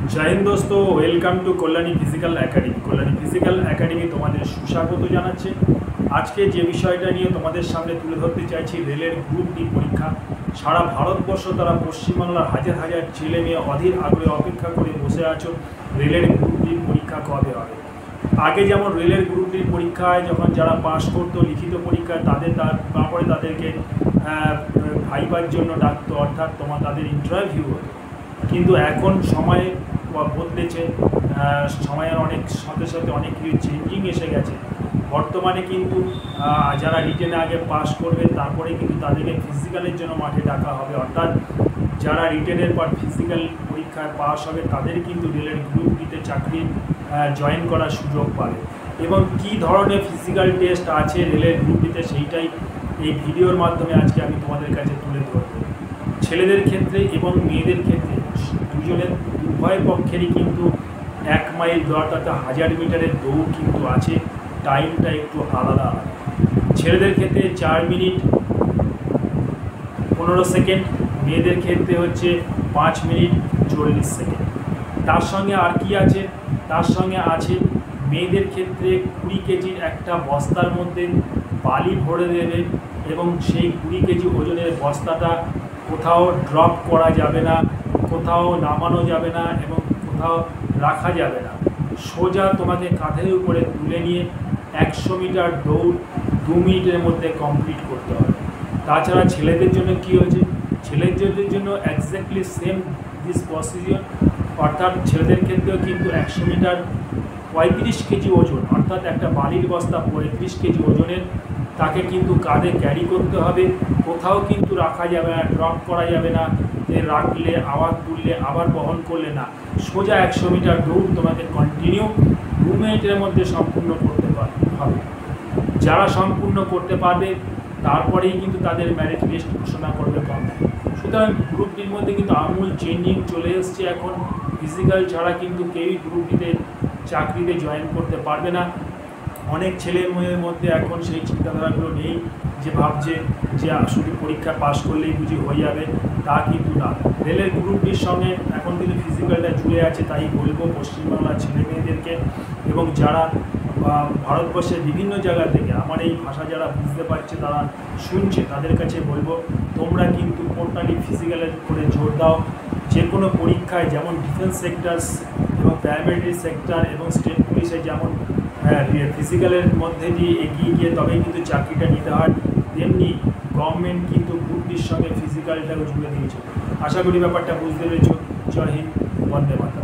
जय हिंद दोस्तों, welcome to Kalyani physical academy. Kalyani physical academy तुम्हारे सुस्वागत जानाচ্ছে। আজকে যে বিষয়টা নিয়ে তোমাদের সামনে তুলে ধরতে চাইছি, রেলের গ্রুপ ডি পরীক্ষা। সারা ভারতবর্ষ তারা পশ্চিমবাংলার হাজার হাজার ছেলে মেয়ে অধীর আগ্রহে অপেক্ষা করে বসে আছো রেলের গ্রুপ ডি পরীক্ষা কবে হবে। আগে যেমন রেলের গ্রুপ ডি পরীক্ষায় যখন যারা পাশ করতো লিখিত পরীক্ষায় তারপরে তাদেরকে ভাইবার জন্য ডাকতো, অর্থাৎ তাদের ইন্টারভিউ হতো। কিন্তু এখন সময় বদলেছে, সময়ের অনেক সাথে সাথে অনেক কিছু চেঞ্জিং এসে গেছে। বর্তমানে কিন্তু যারা রিটেনে আগে পাস করবে তারপরে কিন্তু তাদেরকে ফিজিক্যালের জন্য মাঠে ডাকা হবে, অর্থাৎ যারা রিটেনের পর ফিজিক্যাল পরীক্ষায় পাস হবে তাদের কিন্তু রেলের গ্রুপ ডিতে চাকরি জয়েন করার সুযোগ পাবে। এবং কি ধরনের ফিজিক্যাল টেস্ট আছে রেলের গ্রুপ ডিতে সেইটাই এই ভিডিওর মাধ্যমে আজকে আমি তোমাদের কাছে তুলে ধরব। ছেলেদের ক্ষেত্রে এবং মেয়েদের ক্ষেত্রে উভয় পক্ষেরই কিন্তু 1 মাইল দৌড় অর্থাৎ 1000 মিটারের দৌড় কিন্তু আছে। টাইমটা একটু আলাদা আলাদা। ছেলেদের ক্ষেত্রে 4 মিনিট 15 সেকেন্ড, মেয়েদের ক্ষেত্রে হচ্ছে 5 মিনিট 40 সেকেন্ড। তার সঙ্গে আর কি আছে? তার সঙ্গে আছে মেয়েদের ক্ষেত্রে 20 কেজির একটা বস্তার মধ্যে বালি ভরে দেবে এবং সেই 20 কেজি ওজনের বস্তাটা কোথাও ড্রপ করা যাবে না, কোথাও নামানো যাবে না এবং কোথাও রাখা যাবে না। সোজা তোমাকে কাঁধের উপরে তুলে নিয়ে 100 মিটার দৌড় 2 মিনিটের মধ্যে কমপ্লিট করতে হবে। তাছাড়া ছেলেদের জন্য কি হয়েছে? ছেলেদের জন্য এক্স্যাক্টলি সেম দিস প্রসিজিওর, অর্থাৎ ছেলেদের ক্ষেত্রেও কিন্তু 100 মিটার 35 কেজি ওজন, অর্থাৎ একটা বালির বস্তা 35 কেজি ওজনের, তাকে কিন্তু কাঁধে ক্যারি করতে হবে। কোথাও কিন্তু রাখা যাবে না, ড্রপ করা যাবে না, রাখলে আবার তুললে আবার বহন করলে না। সোজা 100 মিটার দৌড় তোমাকে কন্টিনিউ 2 মিনিটের মধ্যে সম্পূর্ণ করতে হবে। যারা সম্পূর্ণ করতে পারবে তারপরেই কিন্তু তাদের মেরিট লিস্ট ঘোষণা করবে কোম্পানি। সুতরাং গ্রুপ ডির মধ্যে কিন্তু আমূল চেঞ্জিং চলে এসছে। এখন ফিজিক্যাল ছাড়া কিন্তু কেউই গ্রুপ ডিতে চাকরিতে জয়েন করতে পারবে না। অনেক ছেলে মেয়ের মধ্যে এখন সেই চিন্তাধারাগুলো নেই, যে ভাবছে যে শুধু পরীক্ষা পাশ করলেই বুঝি হয়ে যাবে, তা কিন্তু না। রেলের গ্রুপ ডির সঙ্গে এখন কিন্তু ফিজিক্যালটা জুড়ে আছে। তাই বলবো পশ্চিমবাংলার ছেলে মেয়েদেরকে এবং যারা ভারতবর্ষের বিভিন্ন জায়গা থেকে আমার এই ভাষা যারা বুঝতে পারছে, তারা শুনছে, তাদের কাছে বলবো তোমরা কিন্তু টোটালি ফিজিক্যালের করে জোর দাও। যে কোনো পরীক্ষায় যেমন ডিফেন্স সেক্টর এবং প্যারামিলিটারি সেক্টর এবং স্টেট পুলিশে যেমন ফিজিক্যালের মধ্যে দিয়ে এগিয়ে গিয়ে তবেই কিন্তু চাকরিটা নিতে হয়, তেমনি গভর্নমেন্ট কিন্তু গ্রুপ ডির সঙ্গে ফিজিক্যালটাও জুড়ে দিয়েছে। আশা করি ব্যাপারটা বুঝতে পেরেছ। জয় হিন্দ, বন্দে মাতরম।